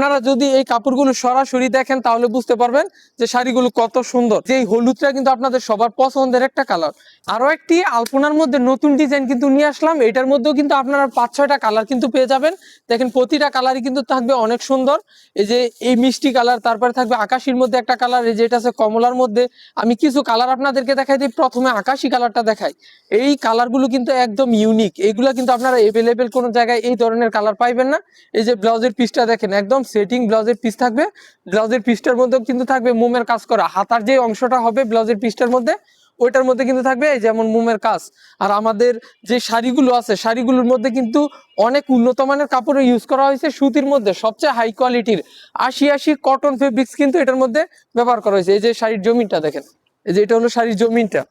আপনারা যদি এই কাপড়গুলো সরাসরি দেখেন তাহলে বুঝতে পারবেন যে শাড়িগুলো কত সুন্দর। যে এই হলুদটা কিন্তু আপনাদের সবার পছন্দের একটা কালার। আরো একটি আলপনার মধ্যে নতুন ডিজাইন কিন্তু নিয়ে আসলাম। এটার মধ্যেও কিন্তু আপনারা 5-6টা কালার কিন্তু পেয়ে যাবেন। দেখেন প্রতিটা কালারই কিন্তু থাকবে অনেক সুন্দর। এই যে এই মিষ্টি কালার, তারপরে থাকবে আকাশির মধ্যে একটা কালার, এই যে এটা আছে কমলার মধ্যে। আমি কিছু কালার আপনাদেরকে দেখাই দিই। প্রথমে আকাশি কালারটা দেখাই। এই কালারগুলো কিন্তু একদম ইউনিক। এইগুলা কিন্তু আপনারা এভেলেবেল কোনো জায়গায় এই ধরনের কালার পাইবেন না। এই যে ব্লাউজের পিসটা দেখেন, একদম সেটিং ব্লাউজের পিস থাকবে। ব্লাউজের পিসটার মধ্যেও কিন্তু থাকবে মোমের কাজ করা। হাতার যে অংশটা হবে ব্লাউজের পিসটার মধ্যে, ওইটার মধ্যে কিন্তু থাকবে যেমন মোমের কাজ। আর আমাদের যে শাড়িগুলো আছে, শাড়িগুলোর মধ্যে কিন্তু অনেক উন্নত মানের কাপড় ইউজ করা হয়েছে। সুতির মধ্যে সবচেয়ে হাই কোয়ালিটির 80 কটন ফেব্রিক্স কিন্তু এটার মধ্যে ব্যবহার করা হয়েছে। এই যে শাড়ির জমিনটা দেখেন, এই যে এটা হলো শাড়ির জমিনটা।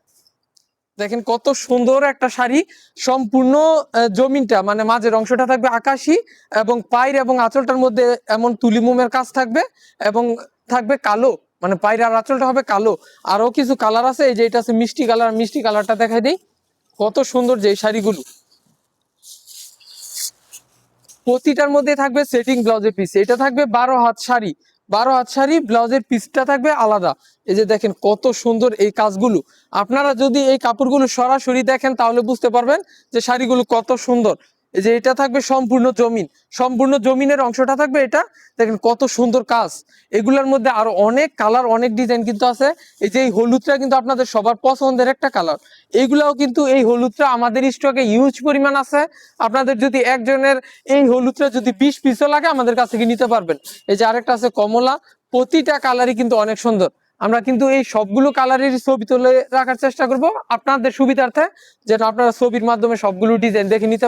দেখেন কত সুন্দর একটা শাড়ি। সম্পূর্ণ জমিনটা মানে মাঝের অংশটা থাকবে আকাশি, এবং পায়ের এবং আঁচলটার মধ্যে এমন তুলি মোমের কাজ থাকবে, এবং থাকবে কালো, মানে পায়ের আর আঁচলটা হবে কালো। আরো কিছু কালার আছে, এই যে এটা আছে মিষ্টি কালার। মিষ্টি কালারটা দেখাই দিই, কত সুন্দর যে শাড়িগুলো। প্রতিটার মধ্যে থাকবে সেটিং ব্লাউজের পিস। এটা থাকবে 12 হাত শাড়ি। 12 হাত শাড়ি, ব্লাউজের পিসটা থাকবে আলাদা। এই যে দেখেন কত সুন্দর এই কাজগুলো। আপনারা যদি এই কাপড়গুলো সরাসরি দেখেন তাহলে বুঝতে পারবেন যে শাড়িগুলো কত সুন্দর। এই যে এটা থাকবে সম্পূর্ণ জমিন, সম্পূর্ণ জমিনের অংশটা থাকবে এটা। দেখেন কত সুন্দর কাজ। এগুলোর মধ্যে আরো অনেক কালার, অনেক ডিজাইন কিন্তু আছে। এই যে এই হলুদটা কিন্তু আপনাদের সবার পছন্দের একটা কালার। এইগুলাও কিন্তু, এই হলুদটা আমাদের স্টকে হিউজ পরিমাণ আছে। আপনাদের যদি একজনের এই হলুদটা যদি 20 পিসও লাগে আমাদের কাছ থেকে নিতে পারবেন। এই যে আরেকটা আছে কমলা। প্রতিটা কালারই কিন্তু অনেক সুন্দর। আমরা কিন্তু এই সবগুলো কালারের ছবি তুলে রাখার চেষ্টা করব আপনাদের সুবিধার্থে, যেটা আপনারা ছবির মাধ্যমে সবগুলো ডিজাইন দেখে নিতে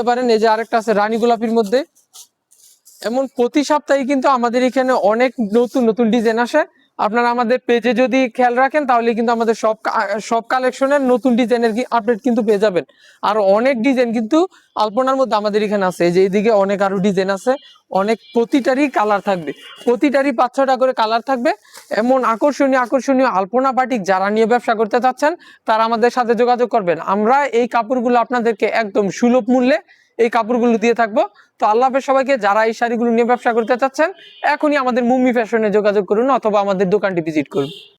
পারেন। এই যে আরেকটা আছে রানী গোলাপির মধ্যে। এমন প্রতি সপ্তাহে কিন্তু আমাদের এখানে অনেক নতুন নতুন ডিজাইন আসে। আপনারা আমাদের পেজে যদি খেয়াল রাখেন তাহলে কিন্তু আমাদের সব কালেকশনের নতুন ডিজাইনের আপডেট কিন্তু পেয়ে যাবেন। আর অনেক ডিজাইন কিন্তু আলপনার মধ্যে আমাদের এখানে আছে। এই যে এইদিকে অনেক আরো ডিজাইন আছে, অনেক। প্রতিটারই কালার থাকবে, প্রতিটারই 5-6টা করে কালার থাকবে। এমন আকর্ষণীয় আকর্ষণীয় আলপনা বাটিক যারা নিয়ে ব্যবসা করতে চাচ্ছেন তারা আমাদের সাথে যোগাযোগ করবেন। আমরা এই কাপড়গুলো আপনাদেরকে একদম সুলভ মূল্যে এই কাপড়গুলো দিয়ে থাকবো। তো আল্লাহ হাফেজ সবাইকে। যারা এই শাড়িগুলো নিয়ে ব্যবসা করতে চাচ্ছেন এখনই আমাদের মুম্মি ফ্যাশনে যোগাযোগ করুন, অথবা আমাদের দোকানটি ভিজিট করুন।